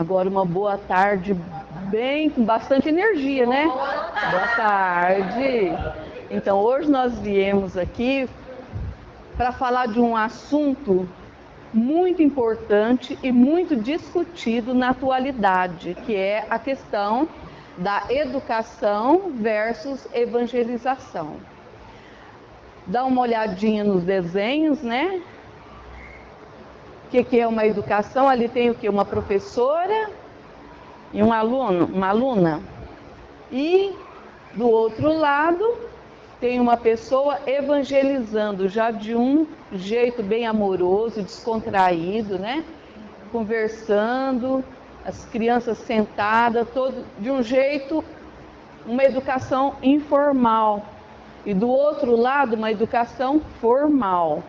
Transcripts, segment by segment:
Agora uma boa tarde, bem com bastante energia, né? Boa tarde. Então hoje nós viemos aqui para falar de um assunto muito importante e muito discutido na atualidade, que é a questão da educação versus evangelização. Dá uma olhadinha nos desenhos, né? O que é uma educação? Ali tem o que? Uma professora e um aluno, uma aluna. E do outro lado tem uma pessoa evangelizando, já de um jeito bem amoroso, descontraído, né? Conversando, as crianças sentadas, todo de um jeito, uma educação informal. E do outro lado, uma educação formal.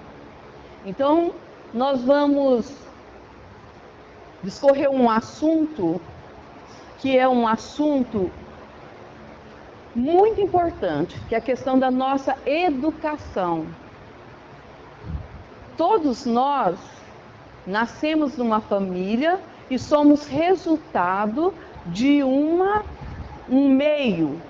Então, nós vamos discorrer um assunto que é um assunto muito importante, que é a questão da nossa educação. Todos nós nascemos numa família e somos resultado de um meio,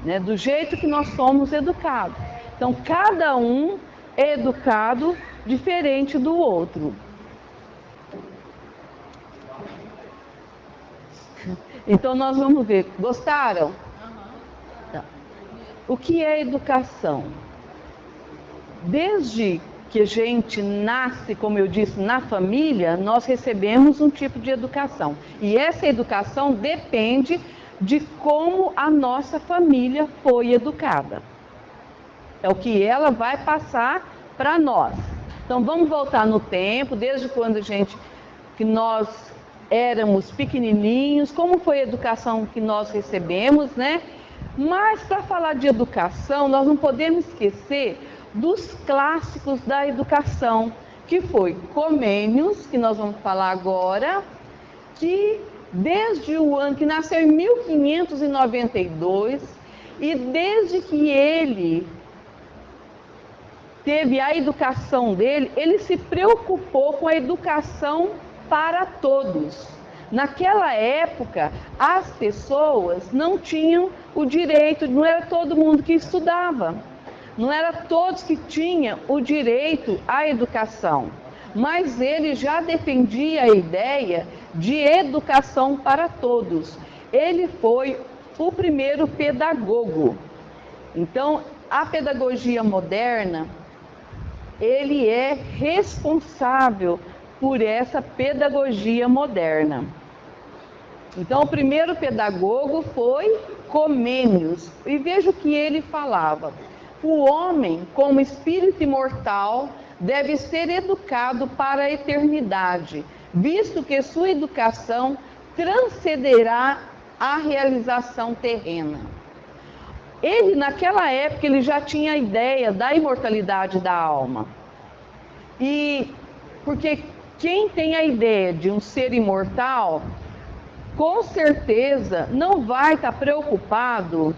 né, do jeito que nós somos educados. Então, cada um é educado diferente do outro. Então nós vamos ver. Gostaram? Tá. O que é educação? Desde que a gente nasce, como eu disse, na família, nós recebemos um tipo de educação. E essa educação depende de como a nossa família foi educada. É o que ela vai passar para nós. Então vamos voltar no tempo, desde quando que nós éramos pequenininhos, como foi a educação que nós recebemos, né? Mas para falar de educação, nós não podemos esquecer dos clássicos da educação, que foi Comênios, que nós vamos falar agora, que desde o ano que nasceu em 1592, e desde que ele teve a educação dele, ele se preocupou com a educação para todos. Naquela época, as pessoas não tinham o direito, não era todo mundo que estudava, não era todos que tinham o direito à educação, mas ele já defendia a ideia de educação para todos. Ele foi o primeiro pedagogo. Então, a pedagogia moderna, ele é responsável por essa pedagogia moderna. Então, o primeiro pedagogo foi Comênios. E veja o que ele falava. O homem, como espírito imortal, deve ser educado para a eternidade, visto que sua educação transcenderá a realização terrena. Ele, naquela época, ele já tinha a ideia da imortalidade da alma. E porque quem tem a ideia de um ser imortal, com certeza não vai estar preocupado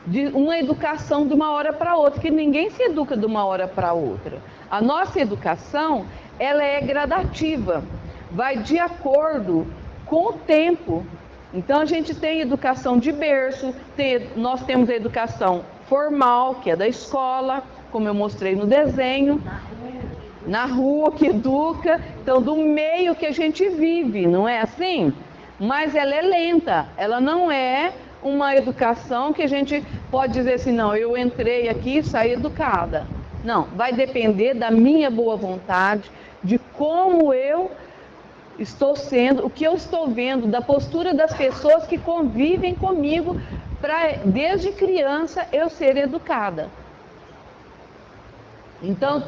de uma educação de uma hora para outra, porque ninguém se educa de uma hora para outra. A nossa educação, ela é gradativa, vai de acordo com o tempo. Então a gente tem educação de berço, nós temos a educação formal, que é da escola, como eu mostrei no desenho, na rua que educa, então do meio que a gente vive, não é assim? Mas ela é lenta, ela não é uma educação que a gente pode dizer assim, não, eu entrei aqui e saí educada. Não, vai depender da minha boa vontade, de como eu estou sendo, o que eu estou vendo, da postura das pessoas que convivem comigo, para desde criança eu ser educada. Então,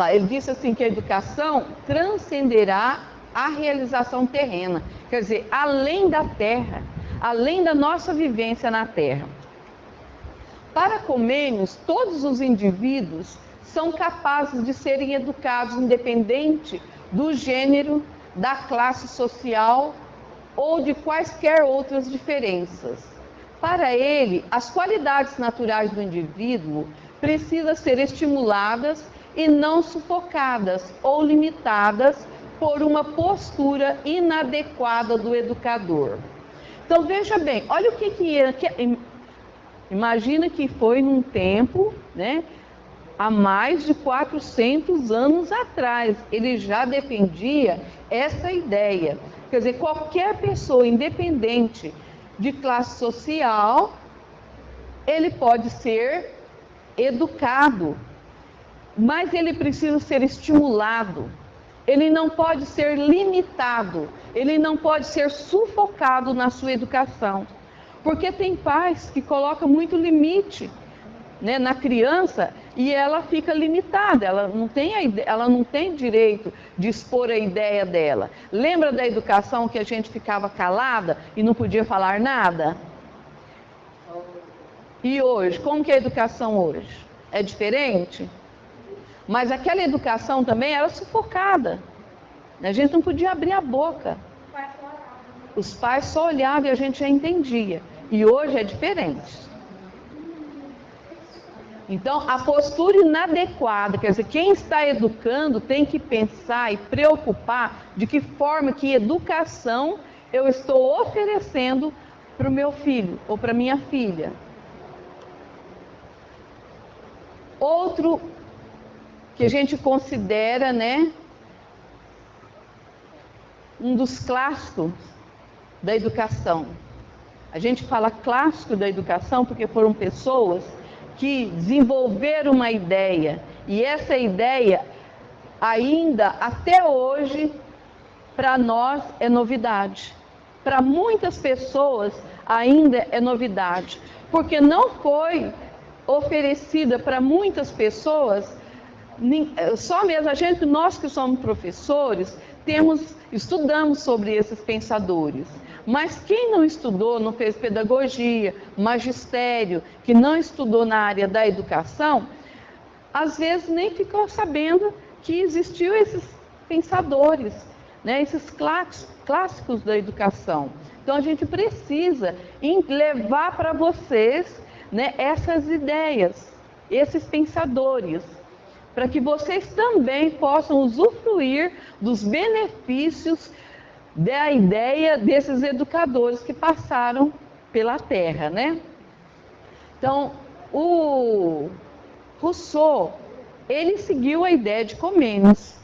ele disse assim que a educação transcenderá a realização terrena, quer dizer, além da terra, além da nossa vivência na terra. Para Comênios, todos os indivíduos são capazes de serem educados independente do gênero, da classe social ou de quaisquer outras diferenças. Para ele, as qualidades naturais do indivíduo precisam ser estimuladas e não sufocadas ou limitadas por uma postura inadequada do educador. Então veja bem, olha o que é. Imagina que foi num tempo, né, há mais de 400 anos atrás, ele já defendia essa ideia. Quer dizer, qualquer pessoa, independente de classe social, ele pode ser educado, mas ele precisa ser estimulado. Ele não pode ser limitado, ele não pode ser sufocado na sua educação. Porque tem pais que colocam muito limite, né, na criança, e ela fica limitada, ela não tem direito de expor a ideia dela. Lembra da educação que a gente ficava calada e não podia falar nada? E hoje, como que é a educação hoje? É diferente? Mas aquela educação também era sufocada. A gente não podia abrir a boca. Os pais só olhavam e a gente já entendia. E hoje é diferente. Então, a postura inadequada, quer dizer, quem está educando tem que pensar e preocupar de que forma, que educação eu estou oferecendo para o meu filho ou para minha filha. Outro que a gente considera, né, um dos clássicos da educação. A gente fala clássico da educação porque foram pessoas que desenvolveram uma ideia, e essa ideia ainda até hoje para nós é novidade. Para muitas pessoas ainda é novidade, porque não foi oferecida para muitas pessoas, só mesmo nós que somos professores, estudamos sobre esses pensadores. Mas quem não estudou, não fez pedagogia, magistério, que não estudou na área da educação, às vezes nem ficou sabendo que existiam esses pensadores, né, esses clássicos da educação. Então a gente precisa levar para vocês, né, essas ideias, esses pensadores, para que vocês também possam usufruir dos benefícios da ideia desses educadores que passaram pela Terra, né? Então, o Rousseau, ele seguiu a ideia de Comênios.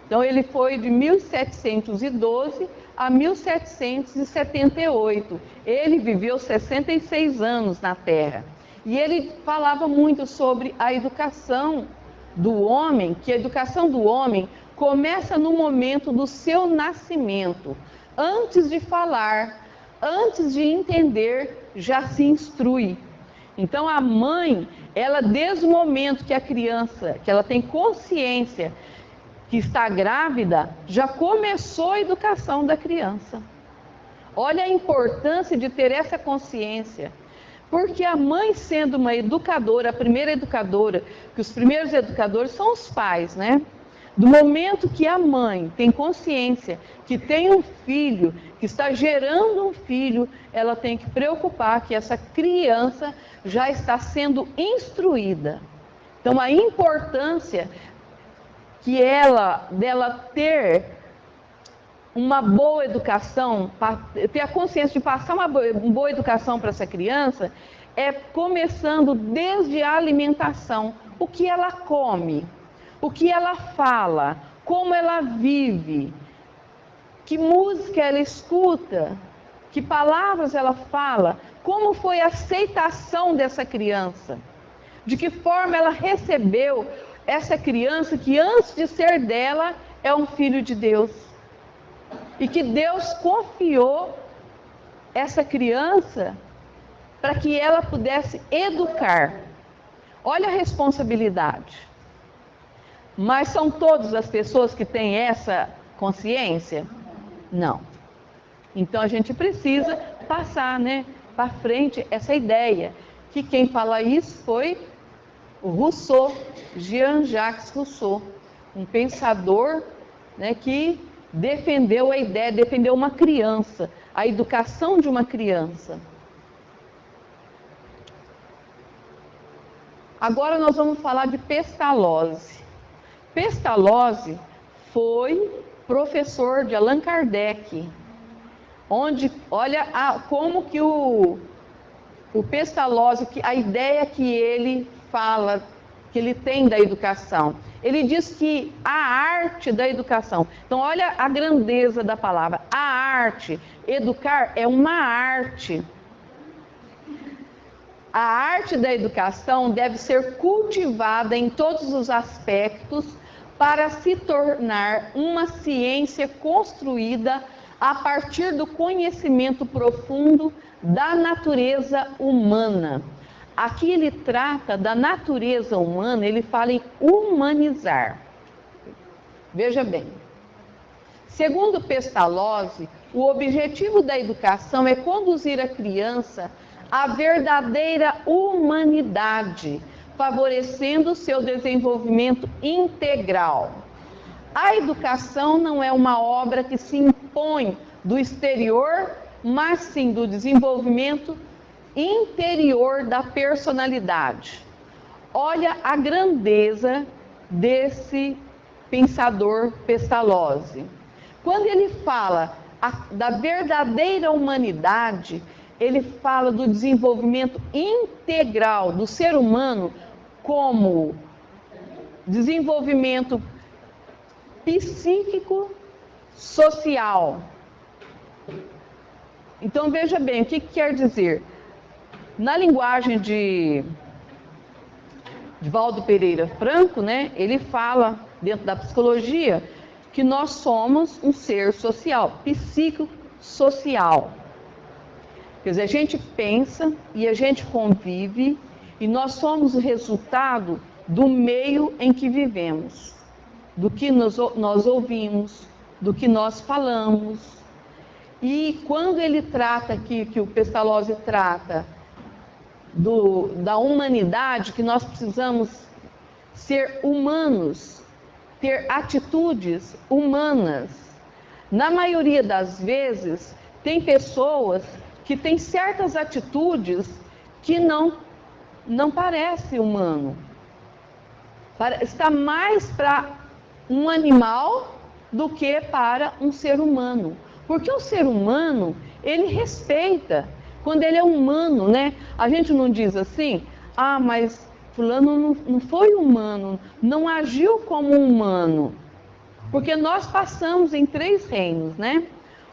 Então, ele foi de 1712 a 1778. Ele viveu 66 anos na Terra. E ele falava muito sobre a educação do homem, que a educação do homem começa no momento do seu nascimento. Antes de falar, antes de entender, já se instrui. Então a mãe, ela desde o momento que a criança, que ela tem consciência que está grávida, já começou a educação da criança. Olha a importância de ter essa consciência. Porque a mãe, sendo uma educadora, a primeira educadora, que os primeiros educadores são os pais, né? Do momento que a mãe tem consciência que tem um filho, que está gerando um filho, ela tem que preocupar que essa criança já está sendo instruída. Então a importância dela ter uma boa educação, ter a consciência de passar uma boa educação para essa criança, é começando desde a alimentação. O que ela come, o que ela fala, como ela vive, que música ela escuta, que palavras ela fala, como foi a aceitação dessa criança, de que forma ela recebeu essa criança que antes de ser dela é um filho de Deus. E que Deus confiou essa criança para que ela pudesse educar. Olha a responsabilidade. Mas são todas as pessoas que têm essa consciência? Não. Então a gente precisa passar, né, para frente essa ideia. Que quem fala isso foi o Rousseau, Jean-Jacques Rousseau, um pensador, né, que defendeu a ideia, defendeu uma criança, a educação de uma criança. Agora nós vamos falar de Pestalozzi. Pestalozzi foi professor de Allan Kardec, onde, olha como que o Pestalozzi, a ideia que ele fala, que ele tem da educação. Ele diz que a arte da educação, então olha a grandeza da palavra, a arte, educar é uma arte. A arte da educação deve ser cultivada em todos os aspectos para se tornar uma ciência construída a partir do conhecimento profundo da natureza humana. Aqui ele trata da natureza humana, ele fala em humanizar. Veja bem, segundo Pestalozzi, o objetivo da educação é conduzir a criança à verdadeira humanidade, favorecendo seu desenvolvimento integral. A educação não é uma obra que se impõe do exterior, mas sim do desenvolvimento interior da personalidade. Olha a grandeza desse pensador Pestalozzi. Quando ele fala da verdadeira humanidade, ele fala do desenvolvimento integral do ser humano como desenvolvimento psíquico, social. Então veja bem, o que quer dizer? Na linguagem de Valdo Pereira Franco, né, ele fala, dentro da psicologia, que nós somos um ser social, psicossocial. Quer dizer, a gente pensa e a gente convive e nós somos o resultado do meio em que vivemos, do que nós ouvimos, do que nós falamos. E quando ele trata aqui, que o Pestalozzi trata da humanidade, que nós precisamos ser humanos, ter atitudes humanas. Na maioria das vezes, tem pessoas que têm certas atitudes que não parece humano. Está mais para um animal do que para um ser humano. Porque o ser humano, ele respeita. Quando ele é humano, né? A gente não diz assim, mas fulano não foi humano, não agiu como humano. Porque nós passamos em 3 reinos, né?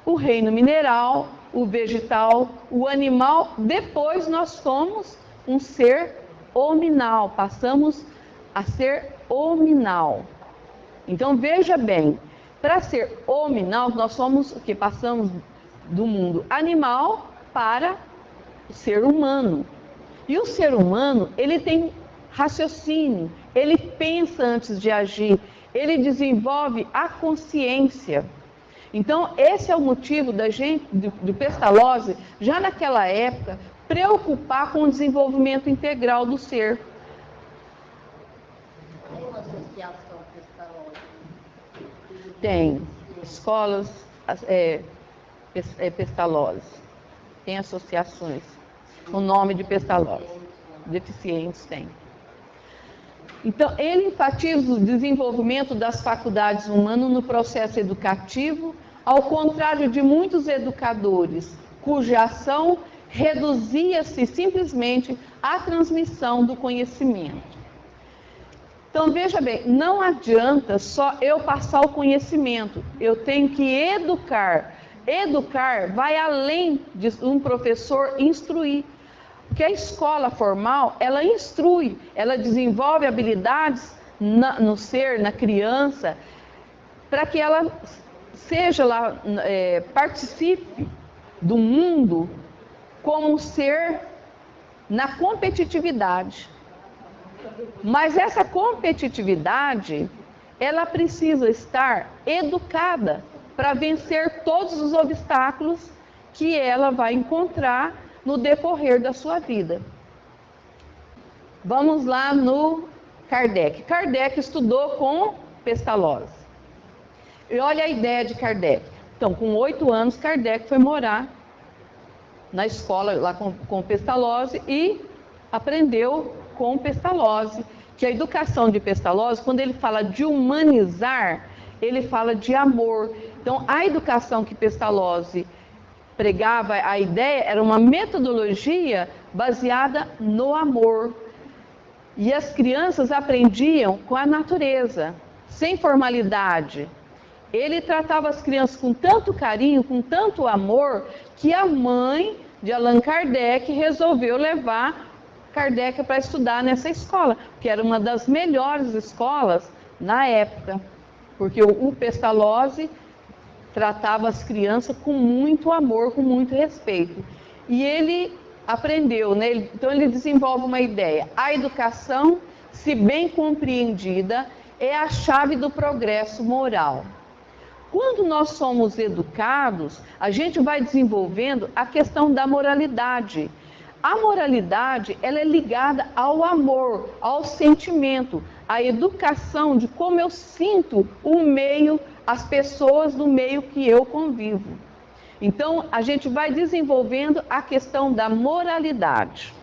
O reino mineral, o vegetal, o animal, depois nós somos um ser hominal, passamos a ser hominal. Então veja bem, para ser hominal, nós somos o que? Passamos do mundo animal para o ser humano. E o ser humano, ele tem raciocínio, ele pensa antes de agir, ele desenvolve a consciência. Então, esse é o motivo da gente, do Pestalozzi, já naquela época, preocupar com o desenvolvimento integral do ser. Tem uma associação Pestalozzi? Tem escolas Pestalozzi, tem associações, o nome de Pestalozzi, deficientes tem. Então, ele enfatiza o desenvolvimento das faculdades humanas no processo educativo, ao contrário de muitos educadores, cuja ação reduzia-se simplesmente à transmissão do conhecimento. Então, veja bem, não adianta só eu passar o conhecimento, eu tenho que educar. Educar vai além de um professor instruir. Porque a escola formal, ela instrui, ela desenvolve habilidades no ser, na criança, para que ela seja lá, participe do mundo como um ser na competitividade. Mas essa competitividade, ela precisa estar educada para vencer todos os obstáculos que ela vai encontrar no decorrer da sua vida. Vamos lá no Kardec. Kardec estudou com Pestalozzi. E olha a ideia de Kardec. Então, com 8 anos, Kardec foi morar na escola lá com Pestalozzi e aprendeu com Pestalozzi. Que a educação de Pestalozzi, quando ele fala de humanizar, ele fala de amor. Então, a educação que Pestalozzi pregava, a ideia era uma metodologia baseada no amor. E as crianças aprendiam com a natureza, sem formalidade. Ele tratava as crianças com tanto carinho, com tanto amor, que a mãe de Allan Kardec resolveu levar Kardec para estudar nessa escola, que era uma das melhores escolas na época, porque o Pestalozzi tratava as crianças com muito amor, com muito respeito. E ele aprendeu, né? Então ele desenvolve uma ideia. A educação, se bem compreendida, é a chave do progresso moral. Quando nós somos educados, a gente vai desenvolvendo a questão da moralidade. A moralidade, ela é ligada ao amor, ao sentimento, à educação de como eu sinto o meio, as pessoas do meio que eu convivo. Então, a gente vai desenvolvendo a questão da moralidade.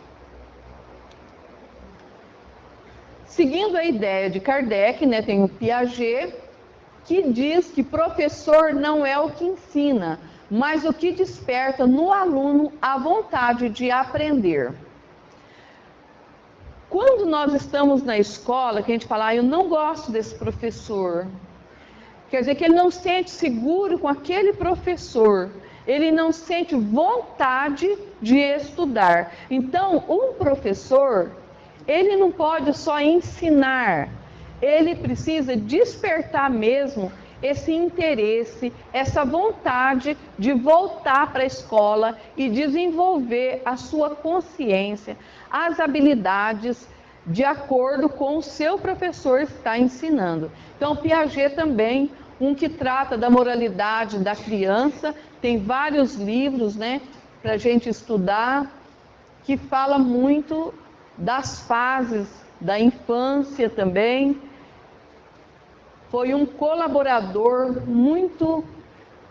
Seguindo a ideia de Kardec, né, tem o Piaget, que diz que professor não é o que ensina, mas o que desperta no aluno a vontade de aprender. Quando nós estamos na escola, que a gente fala, eu não gosto desse professor, quer dizer que ele não se sente seguro com aquele professor, ele não sente vontade de estudar. Então, um professor, ele não pode só ensinar, ele precisa despertar mesmo esse interesse, essa vontade de voltar para a escola e desenvolver a sua consciência, as habilidades de acordo com o seu professor está ensinando. Então, Piaget também, um que trata da moralidade da criança, tem vários livros, né, para a gente estudar, que fala muito das fases da infância também. Foi um colaborador muito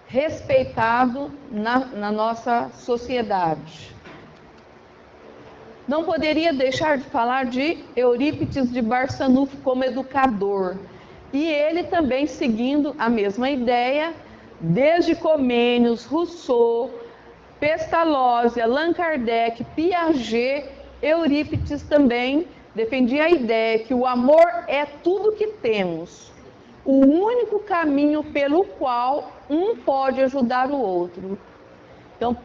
respeitado na nossa sociedade. Não poderia deixar de falar de Eurípides de Barçanufo como educador. E ele também seguindo a mesma ideia, desde Comênios, Rousseau, Pestalozzi, Allan Kardec, Piaget, Eurípides também defendia a ideia que o amor é tudo que temos. O único caminho pelo qual um pode ajudar o outro. Então,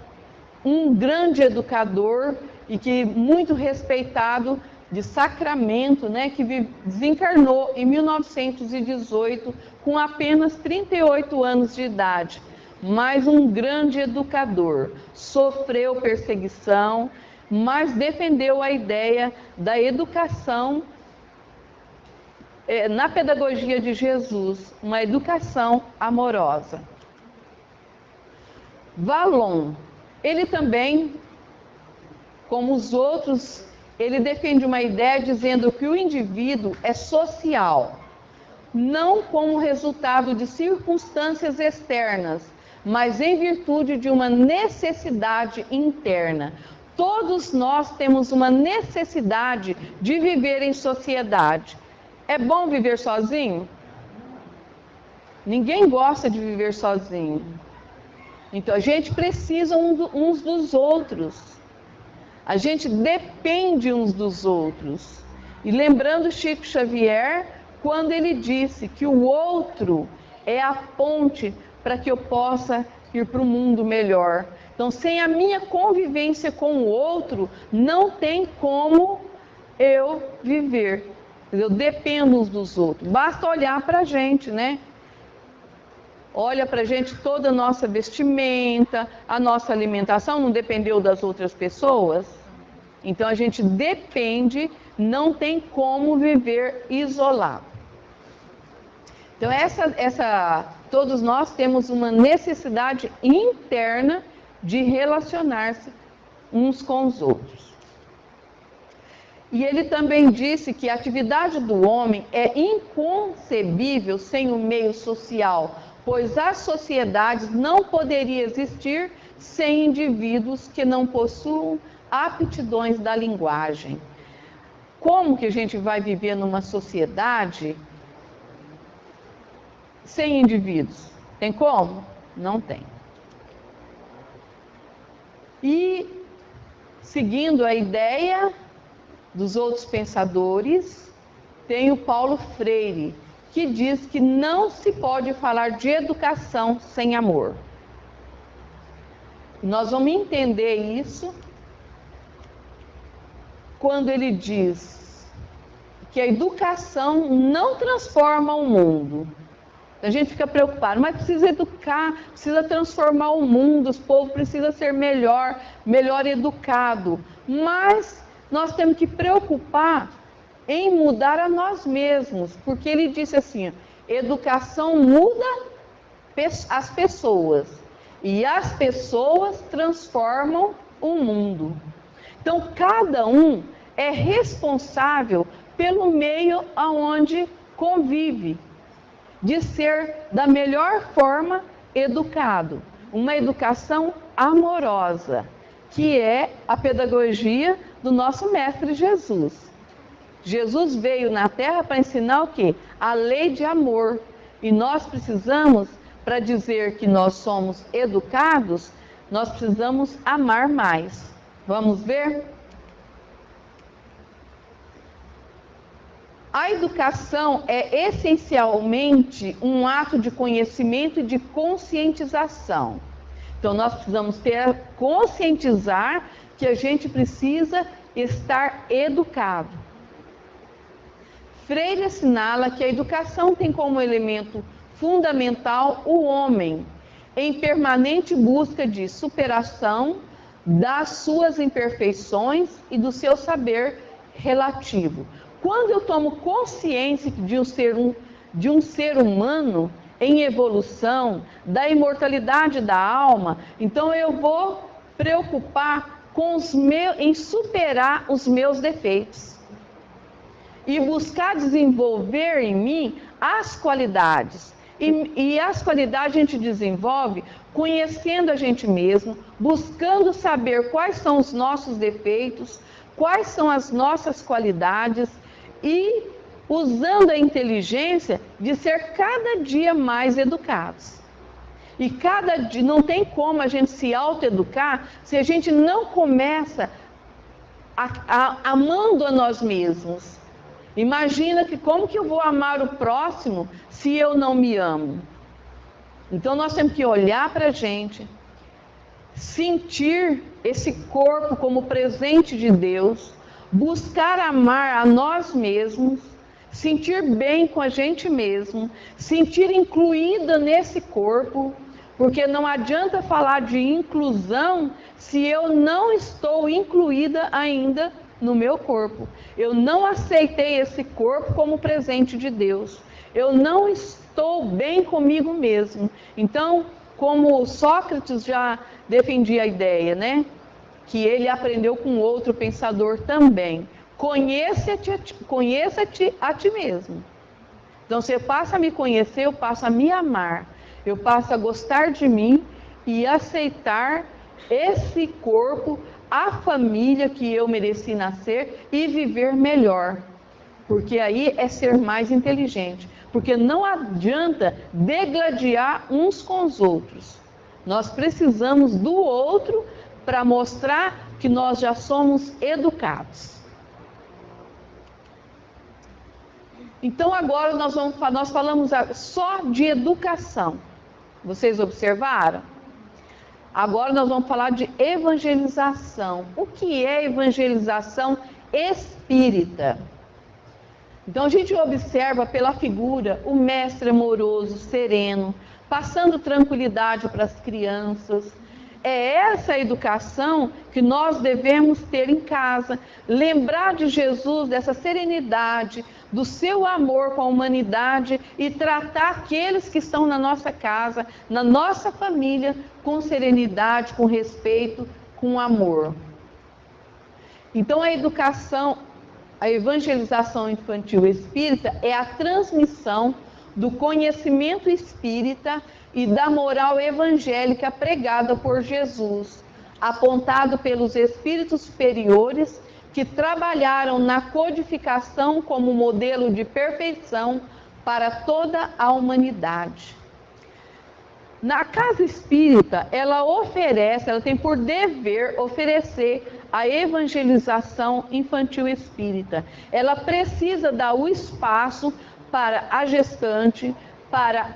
um grande educador e que muito respeitado de Sacramento, né, que desencarnou em 1918 com apenas 38 anos de idade, mas um grande educador. Sofreu perseguição, mas defendeu a ideia da educação na pedagogia de Jesus, uma educação amorosa. Vallon, ele também, como os outros, ele defende uma ideia dizendo que o indivíduo é social, não como resultado de circunstâncias externas, mas em virtude de uma necessidade interna. Todos nós temos uma necessidade de viver em sociedade. É bom viver sozinho? Ninguém gosta de viver sozinho. Então a gente precisa uns dos outros. A gente depende uns dos outros. E lembrando Chico Xavier, quando ele disse que o outro é a ponte para que eu possa ir para um mundo melhor. Então, sem a minha convivência com o outro, não tem como eu viver. Eu dependo uns dos outros. Basta olhar para a gente, né? Olha para a gente toda a nossa vestimenta, a nossa alimentação não dependeu das outras pessoas? Então a gente depende, não tem como viver isolado. Então todos nós temos uma necessidade interna de relacionar-se uns com os outros. E ele também disse que a atividade do homem é inconcebível sem o meio social, pois as sociedades não poderiam existir sem indivíduos que não possuam aptidões da linguagem. Como que a gente vai viver numa sociedade sem indivíduos. Tem como? Não tem. E, seguindo a ideia dos outros pensadores, tem o Paulo Freire, que diz que não se pode falar de educação sem amor. Nós vamos entender isso quando ele diz que a educação não transforma o mundo. A gente fica preocupado, mas precisa educar, precisa transformar o mundo, os povos precisam ser melhor educado. Mas nós temos que preocupar em mudar a nós mesmos, porque ele disse assim, educação muda as pessoas, e as pessoas transformam o mundo. Então, cada um é responsável pelo meio aonde convive, de ser da melhor forma educado. Uma educação amorosa, que é a pedagogia do nosso Mestre Jesus. Jesus veio na Terra para ensinar o quê? A lei de amor. E nós precisamos, para dizer que nós somos educados, nós precisamos amar mais. Vamos ver? A educação é essencialmente um ato de conhecimento e de conscientização. Então, nós precisamos conscientizar que a gente precisa estar educado. Freire assinala que a educação tem como elemento fundamental o homem, em permanente busca de superação das suas imperfeições e do seu saber relativo. Quando eu tomo consciência de um ser humano em evolução, da imortalidade da alma, então eu vou preocupar em superar os meus defeitos e buscar desenvolver em mim as qualidades. E as qualidades a gente desenvolve conhecendo a gente mesmo, buscando saber quais são os nossos defeitos, quais são as nossas qualidades e usando a inteligência de ser cada dia mais educados. E cada dia, não tem como a gente se autoeducar se a gente não começa amando a nós mesmos. Imagina que como que eu vou amar o próximo se eu não me amo? Então nós temos que olhar para a gente, sentir esse corpo como presente de Deus, buscar amar a nós mesmos, sentir bem com a gente mesmo, sentir incluída nesse corpo, porque não adianta falar de inclusão se eu não estou incluída ainda no meu corpo. Eu não aceitei esse corpo como presente de Deus. Eu não estou bem comigo mesmo. Então, como Sócrates já defendia a ideia, né? Que ele aprendeu com outro pensador também. Conheça-te a ti mesmo. Então, você passa a me conhecer, eu passo a me amar. Eu passo a gostar de mim e aceitar esse corpo, a família que eu mereci nascer e viver melhor. Porque aí é ser mais inteligente. Porque não adianta degladiar uns com os outros. Nós precisamos do outro para mostrar que nós já somos educados. Então agora nós falamos só de educação. Vocês observaram? Agora nós vamos falar de evangelização. O que é evangelização espírita? Então a gente observa pela figura o mestre amoroso, sereno, passando tranquilidade para as crianças. É essa educação que nós devemos ter em casa, lembrar de Jesus, dessa serenidade, do seu amor com a humanidade e tratar aqueles que estão na nossa casa, na nossa família, com serenidade, com respeito, com amor. Então a educação, a evangelização infantil espírita é a transmissão do conhecimento espírita e da moral evangélica pregada por Jesus, apontado pelos espíritos superiores que trabalharam na codificação como modelo de perfeição para toda a humanidade. Na casa espírita, ela tem por dever oferecer a evangelização infantil espírita. Ela precisa dar o espaço para a gestante, para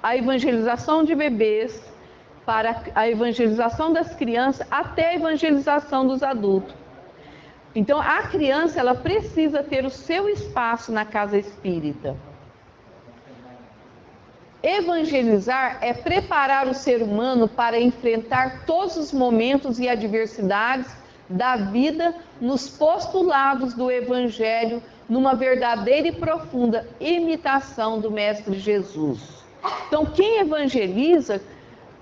a evangelização de bebês, para a evangelização das crianças, até a evangelização dos adultos. Então, a criança, ela precisa ter o seu espaço na casa espírita. Evangelizar é preparar o ser humano para enfrentar todos os momentos e adversidades da vida nos postulados do Evangelho, numa verdadeira e profunda imitação do Mestre Jesus. Então, quem evangeliza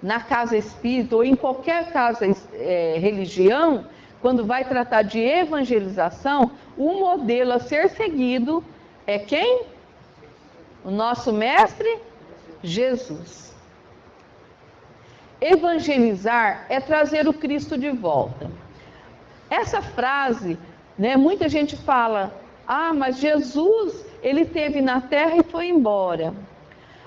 na casa espírita ou em qualquer casa religião, quando vai tratar de evangelização, o modelo a ser seguido é quem? O nosso Mestre Jesus. Evangelizar é trazer o Cristo de volta. Essa frase, muita gente fala, mas Jesus, ele esteve na terra e foi embora.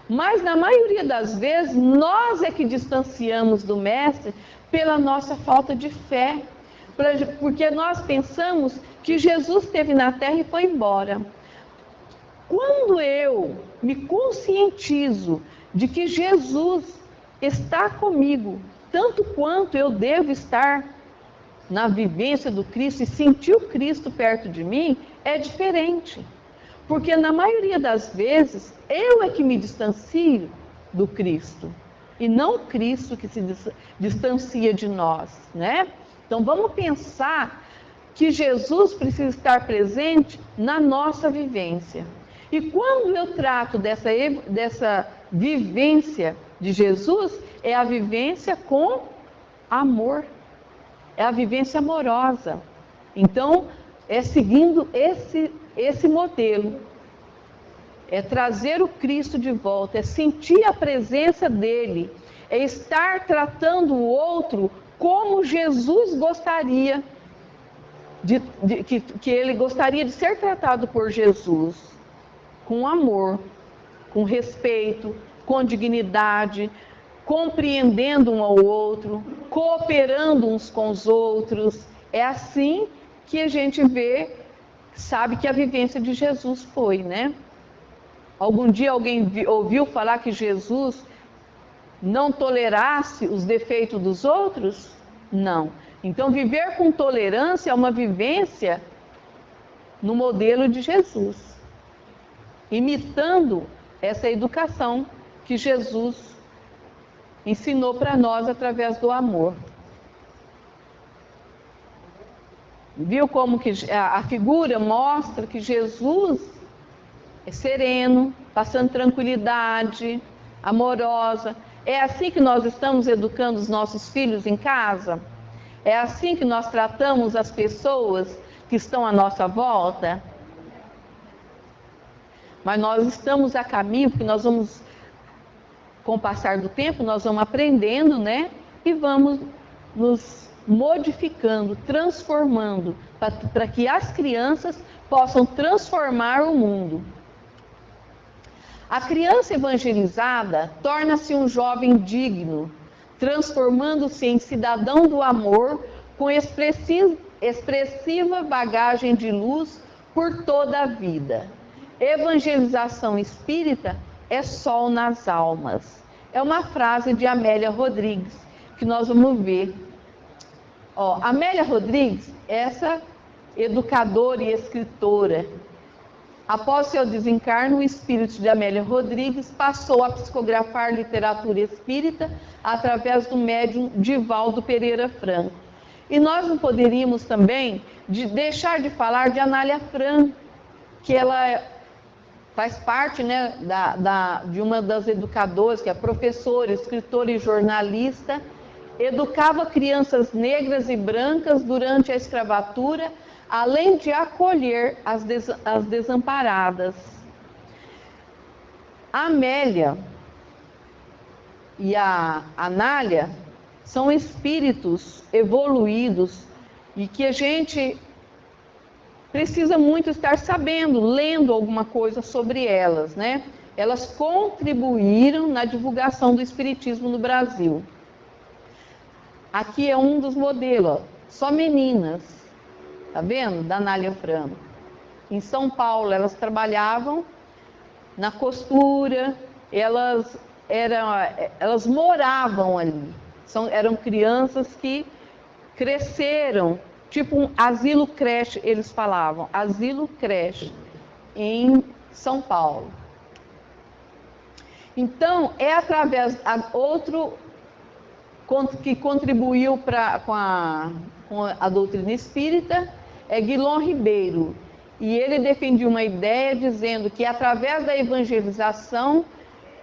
Mas na maioria das vezes, nós é que distanciamos do Mestre pela nossa falta de fé. Porque nós pensamos que Jesus esteve na terra e foi embora. Quando eu me conscientizo de que Jesus está comigo, tanto quanto eu devo estar na vivência do Cristo e sentir o Cristo perto de mim, é diferente. Porque na maioria das vezes, eu é que me distancio do Cristo, e não o Cristo que se distancia de nós, Então vamos pensar que Jesus precisa estar presente na nossa vivência. E quando eu trato dessa vivência de Jesus, é a vivência com amor, é a vivência amorosa. Então, é seguindo esse modelo, é trazer o Cristo de volta, é sentir a presença dele, é estar tratando o outro como Jesus gostaria, que ele gostaria de ser tratado por Jesus, com amor, com respeito, com dignidade, compreendendo um ao outro, cooperando uns com os outros. É assim que a gente sabe que a vivência de Jesus foi, Algum dia alguém ouviu falar que Jesus não tolerasse os defeitos dos outros? Não. Então, viver com tolerância é uma vivência no modelo de Jesus, imitando essa educação que Jesus ensinou para nós através do amor. Viu como que a figura mostra que Jesus é sereno, passando tranquilidade, amorosa. É assim que nós estamos educando os nossos filhos em casa? É assim que nós tratamos as pessoas que estão à nossa volta? Mas nós estamos a caminho, porque nós vamos, com o passar do tempo, nós vamos aprendendo, e vamos nos modificando, transformando, para que as crianças possam transformar o mundo. A criança evangelizada torna-se um jovem digno, transformando-se em cidadão do amor, com expressiva bagagem de luz por toda a vida. Evangelização espírita é sol nas almas. É uma frase de Amélia Rodrigues, que nós vamos ver. Amélia Rodrigues, essa educadora e escritora, após seu desencarno, o espírito de Amélia Rodrigues passou a psicografar literatura espírita através do médium Divaldo Pereira Franco. E nós não poderíamos também deixar de falar de Anália Franco, que ela faz parte de uma das educadoras, que é professora, escritora e jornalista, educava crianças negras e brancas durante a escravatura, além de acolher as desamparadas. A Amélia e a Anália são espíritos evoluídos e que a gente precisa muito estar sabendo, lendo alguma coisa sobre elas, né? Elas contribuíram na divulgação do espiritismo no Brasil. Aqui é um dos modelos, ó, só meninas, tá vendo? Da Anália Franco. Em São Paulo, elas trabalhavam na costura, elas moravam ali. Eram crianças que cresceram, tipo um asilo creche, eles falavam, asilo creche, em São Paulo. Então, é através outro que contribuiu com a doutrina espírita, é Guilom Ribeiro. E ele defendia uma ideia dizendo que através da evangelização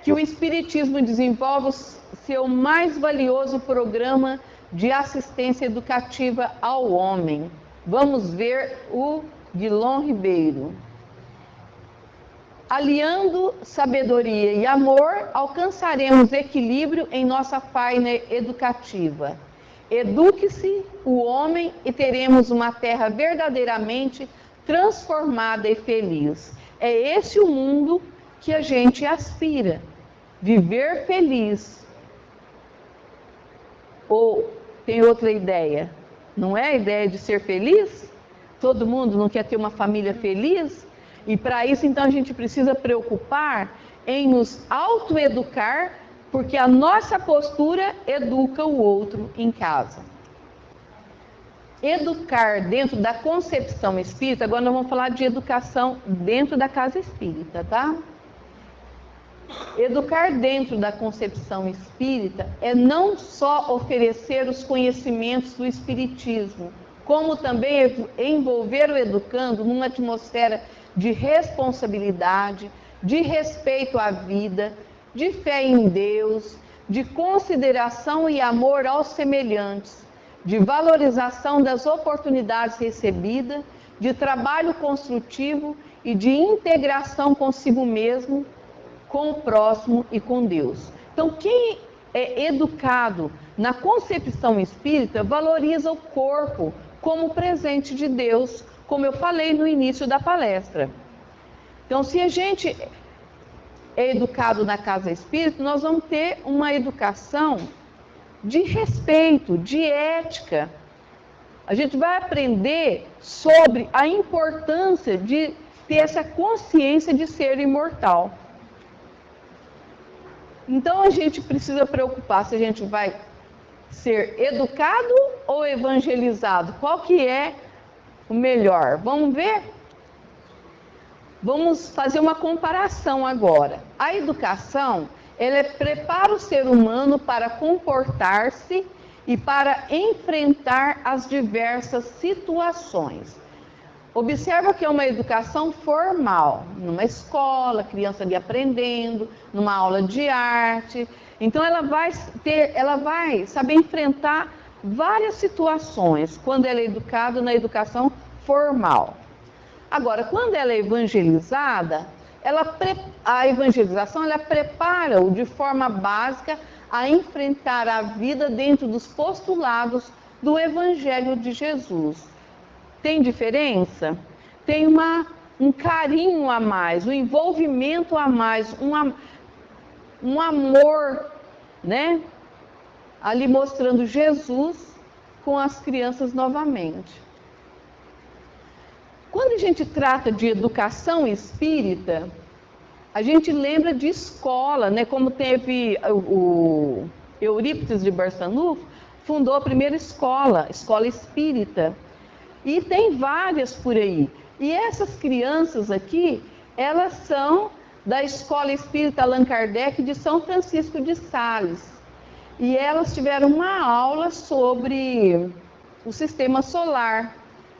que o espiritismo desenvolve o seu mais valioso programa de assistência educativa ao homem. Vamos ver o Guilom Ribeiro. Aliando sabedoria e amor, alcançaremos equilíbrio em nossa faina educativa. Eduque-se o homem e teremos uma terra verdadeiramente transformada e feliz. É esse o mundo que a gente aspira, viver feliz. Ou tem outra ideia? Não é a ideia de ser feliz? Todo mundo não quer ter uma família feliz? E para isso, então, a gente precisa preocupar em nos autoeducar, porque a nossa postura educa o outro em casa. Educar dentro da concepção espírita, agora nós vamos falar de educação dentro da casa espírita, tá? Educar dentro da concepção espírita é não só oferecer os conhecimentos do espiritismo, como também envolver o educando numa atmosfera de responsabilidade, de respeito à vida, de fé em Deus, de consideração e amor aos semelhantes, de valorização das oportunidades recebidas, de trabalho construtivo e de integração consigo mesmo, com o próximo e com Deus. Então, quem é educado na concepção espírita valoriza o corpo como presente de Deus, como eu falei no início da palestra. Então, se a gente é educado na casa espírita, nós vamos ter uma educação de respeito, de ética. A gente vai aprender sobre a importância de ter essa consciência de ser imortal. Então, a gente precisa preocupar se a gente vai ser educado ou evangelizado. Qual que é o melhor? Vamos ver? Vamos fazer uma comparação agora. A educação, ela prepara o ser humano para comportar-se e para enfrentar as diversas situações. Observa que é uma educação formal, numa escola, criança ali aprendendo, numa aula de arte. Então ela vai saber enfrentar várias situações quando ela é educada na educação formal. Agora, quando ela é evangelizada, a evangelização ela prepara-o de forma básica a enfrentar a vida dentro dos postulados do Evangelho de Jesus. Tem diferença? Tem um carinho a mais, um envolvimento a mais, um amor, né? Ali mostrando Jesus com as crianças novamente. Quando a gente trata de educação espírita, a gente lembra de escola, né? Como teve o Eurípides de Barçanufo, fundou a primeira escola espírita. E tem várias por aí. E essas crianças aqui, elas são da Escola Espírita Allan Kardec de São Francisco de Sales. E elas tiveram uma aula sobre o sistema solar.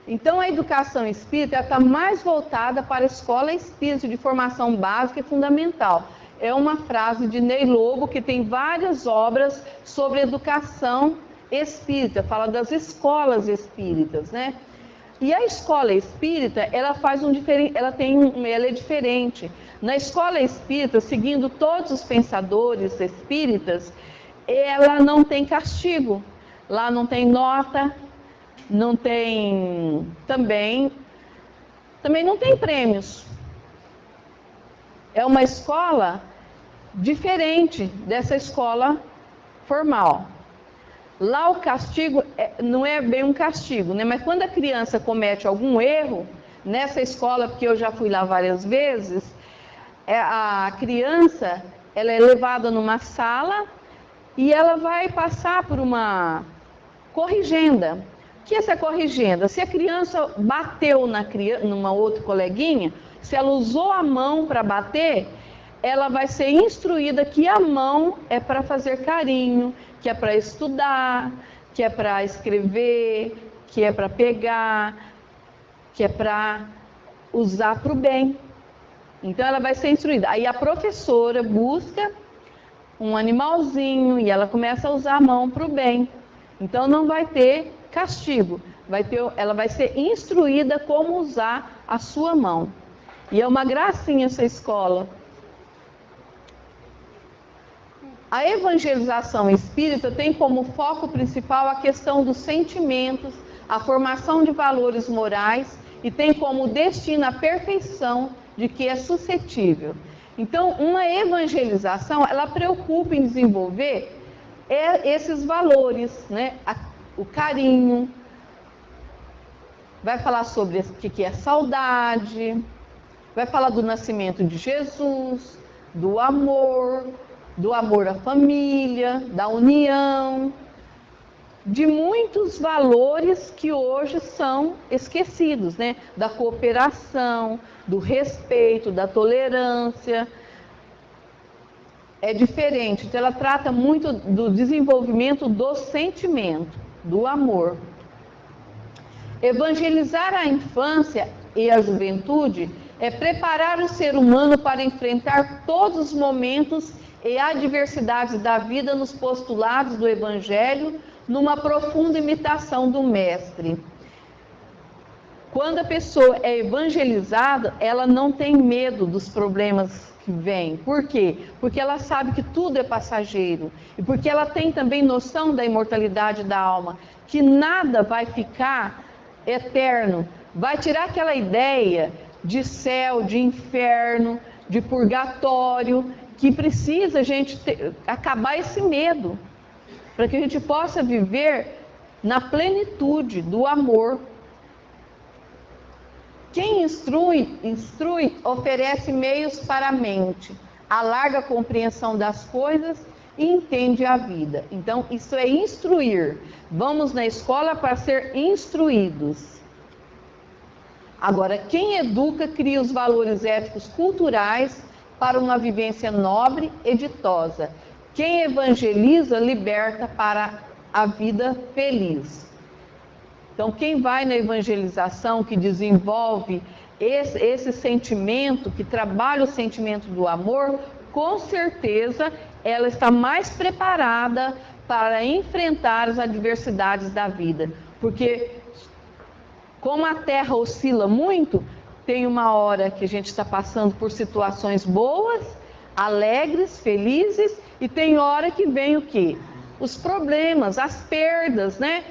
Então, a educação espírita está mais voltada para a escola espírita de formação básica e fundamental. É uma frase de Ney Lobo, que tem várias obras sobre educação espírita, fala das escolas espíritas, né? E a escola espírita, ela é diferente. Na escola espírita, seguindo todos os pensadores espíritas, ela não tem castigo. Lá não tem nota, não tem também também não tem prêmios. É uma escola diferente dessa escola formal. Lá o castigo não é bem um castigo, né? Mas quando a criança comete algum erro, nessa escola, porque eu já fui lá várias vezes, a criança ela é levada numa sala e ela vai passar por uma corrigenda. O que é essa corrigenda? Se a criança bateu numa outra coleguinha, se ela usou a mão para bater, ela vai ser instruída que a mão é para fazer carinho, que é para estudar, que é para escrever, que é para pegar, que é para usar para o bem. Então ela vai ser instruída. Aí a professora busca um animalzinho e ela começa a usar a mão para o bem. Então não vai ter castigo, ela vai ser instruída como usar a sua mão. E é uma gracinha essa escola. A evangelização espírita tem como foco principal a questão dos sentimentos, a formação de valores morais e tem como destino a perfeição de que é suscetível. Então, uma evangelização, ela preocupa em desenvolver esses valores, né? O carinho, vai falar sobre o que é saudade, vai falar do nascimento de Jesus, do amor à família, da união, de muitos valores que hoje são esquecidos, né? Da cooperação, do respeito, da tolerância. É diferente, então ela trata muito do desenvolvimento do sentimento, do amor. Evangelizar a infância e a juventude é preparar o ser humano para enfrentar todos os momentos e adversidades da vida nos postulados do Evangelho, numa profunda imitação do Mestre. Quando a pessoa é evangelizada, ela não tem medo dos problemas que vêm. Por quê? Porque ela sabe que tudo é passageiro. E porque ela tem também noção da imortalidade da alma, que nada vai ficar eterno. Vai tirar aquela ideia de céu, de inferno, de purgatório, que precisa a gente acabar esse medo, para que a gente possa viver na plenitude do amor. Quem instrui oferece meios para a mente, alarga a compreensão das coisas e entende a vida. Então, isso é instruir. Vamos na escola para ser instruídos. Agora, quem educa cria os valores éticos culturais para uma vivência nobre e ditosa. Quem evangeliza liberta para a vida feliz. Então, quem vai na evangelização, que desenvolve esse sentimento, que trabalha o sentimento do amor, com certeza ela está mais preparada para enfrentar as adversidades da vida. Porque, como a Terra oscila muito, tem uma hora que a gente está passando por situações boas, alegres, felizes, e tem hora que vem o quê? Os problemas, as perdas, né?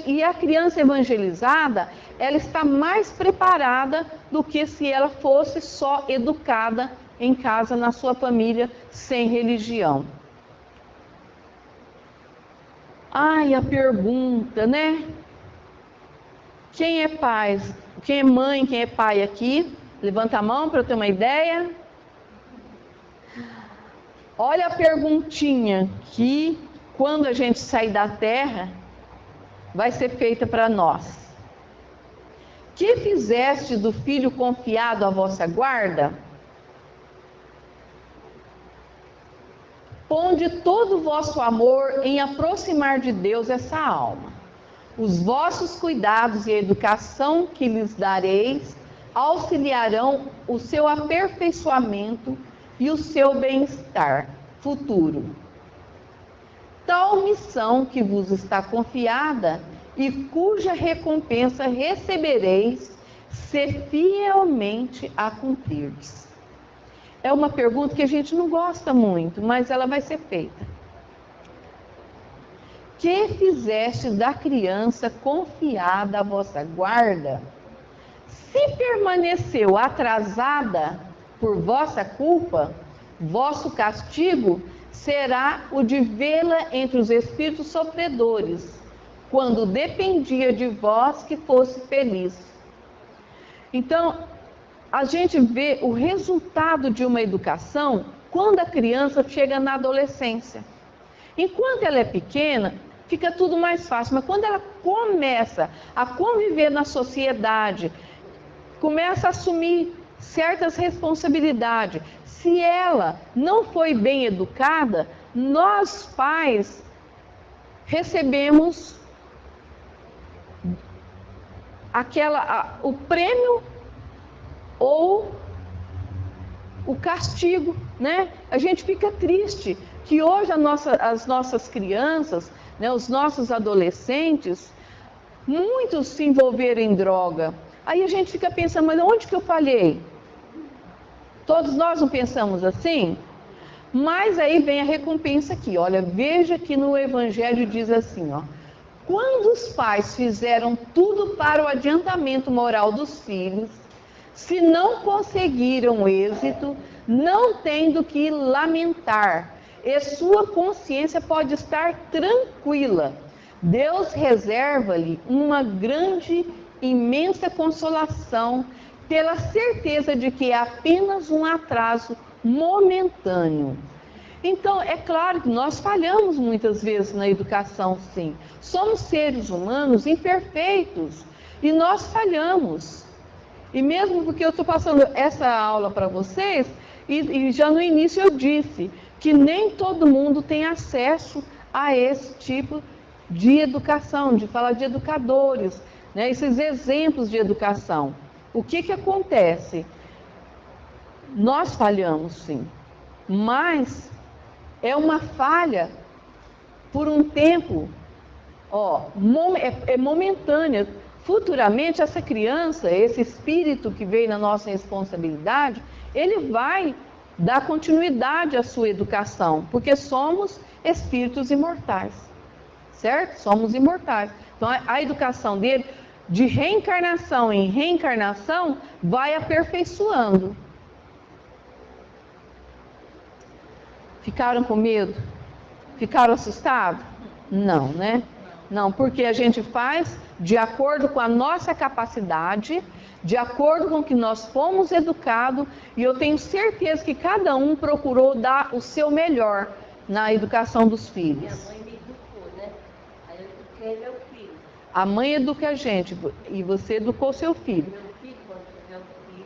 E a criança evangelizada, ela está mais preparada do que se ela fosse só educada em casa, na sua família, sem religião. Ai, a pergunta, né? Quem é pai? Quem é mãe, quem é pai aqui? Levanta a mão para eu ter uma ideia. Olha a perguntinha que, quando a gente sair da terra, vai ser feita para nós. Que fizeste do filho confiado à vossa guarda? Ponde todo o vosso amor em aproximar de Deus essa alma. Os vossos cuidados e a educação que lhes dareis auxiliarão o seu aperfeiçoamento e o seu bem-estar futuro. Tal missão que vos está confiada e cuja recompensa recebereis, se fielmente a cumprirdes. É uma pergunta que a gente não gosta muito, mas ela vai ser feita. Que fizeste da criança confiada à vossa guarda? Se permaneceu atrasada por vossa culpa, vosso castigo será o de vê-la entre os espíritos sofredores, quando dependia de vós que fosse feliz. Então, a gente vê o resultado de uma educação quando a criança chega na adolescência. Enquanto ela é pequena, fica tudo mais fácil, mas quando ela começa a conviver na sociedade, começa a assumir certas responsabilidades, se ela não foi bem educada, nós pais recebemos o prêmio ou o castigo, né? A gente fica triste que hoje as nossas crianças, né, os nossos adolescentes, muitos se envolveram em droga. Aí a gente fica pensando, mas onde que eu falhei? Todos nós não pensamos assim? Mas aí vem a recompensa aqui, olha, veja que no Evangelho diz assim, ó: quando os pais fizeram tudo para o adiantamento moral dos filhos, se não conseguiram êxito, não tem do que lamentar, e sua consciência pode estar tranquila. Deus reserva-lhe uma grande, imensa consolação, pela certeza de que é apenas um atraso momentâneo. Então, é claro que nós falhamos muitas vezes na educação, sim. Somos seres humanos imperfeitos e nós falhamos. E mesmo porque eu estou passando essa aula para vocês, e já no início eu disse que nem todo mundo tem acesso a esse tipo de educação, de falar de educadores, né, esses exemplos de educação. O que acontece? Nós falhamos, sim, mas é uma falha por um tempo, é momentânea. Futuramente, essa criança, esse espírito que veio na nossa responsabilidade, ele vai dar continuidade à sua educação, porque somos espíritos imortais, certo? Somos imortais. Então, a educação dele, de reencarnação em reencarnação, vai aperfeiçoando. Ficaram com medo? Ficaram assustados? Não, né? Não, porque a gente faz de acordo com a nossa capacidade, de acordo com o que nós fomos educados, e eu tenho certeza que cada um procurou dar o seu melhor na educação dos filhos. Minha mãe me educou, né? Aí eu eduquei meu filho. A mãe educa a gente, e você educou seu filho. Meu filho, quando tiver um filho,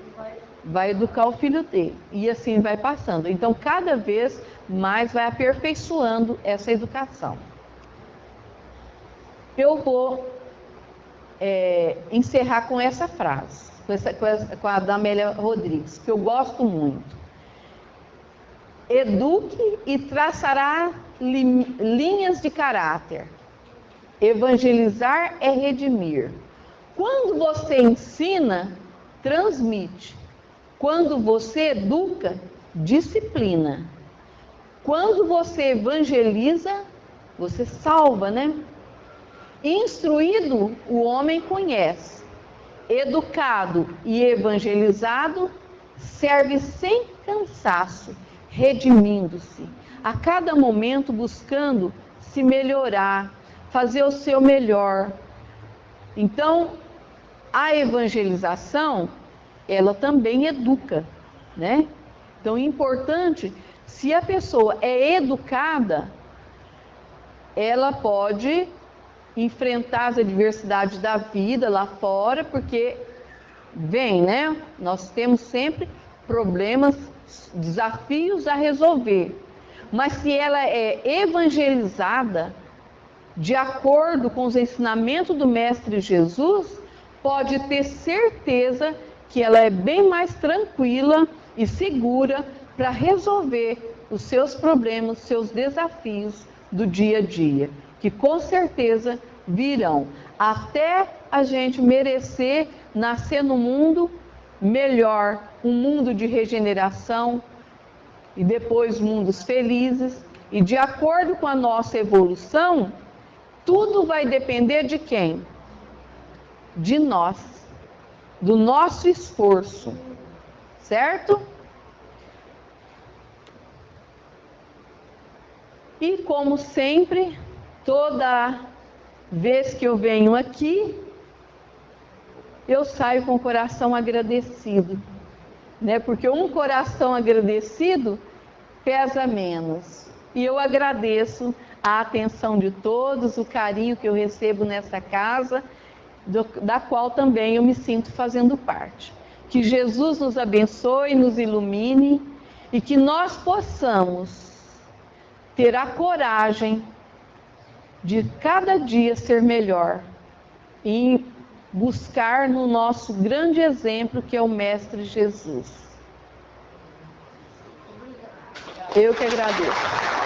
vai educar o filho dele, e assim vai passando. Então, cada vez mais vai aperfeiçoando essa educação. Eu vou encerrar com essa frase, com a da Amélia Rodrigues, que eu gosto muito. Eduque e traçará linhas de caráter. Evangelizar é redimir. Quando você ensina, transmite. Quando você educa, disciplina. Quando você evangeliza, você salva, né? Instruído, o homem conhece. Educado e evangelizado, serve sem cansaço, redimindo-se. A cada momento buscando se melhorar, fazer o seu melhor. Então, a evangelização, ela também educa, né? Então, é importante, se a pessoa é educada, ela pode enfrentar as adversidades da vida lá fora, porque vem, né? Nós temos sempre problemas, desafios a resolver. Mas se ela é evangelizada, de acordo com os ensinamentos do Mestre Jesus, pode ter certeza que ela é bem mais tranquila e segura para resolver os seus problemas, seus desafios do dia a dia, que com certeza virão, até a gente merecer nascer no mundo melhor, um mundo de regeneração e depois mundos felizes, e de acordo com a nossa evolução, tudo vai depender de quem? De nós. do nosso esforço, certo? E como sempre, toda vez que eu venho aqui, eu saio com o coração agradecido, né? Porque um coração agradecido pesa menos. E eu agradeço a atenção de todos, o carinho que eu recebo nessa casa, da qual também eu me sinto fazendo parte. Que Jesus nos abençoe, nos ilumine e que nós possamos ter a coragem de cada dia ser melhor e buscar no nosso grande exemplo que é o Mestre Jesus. Eu que agradeço.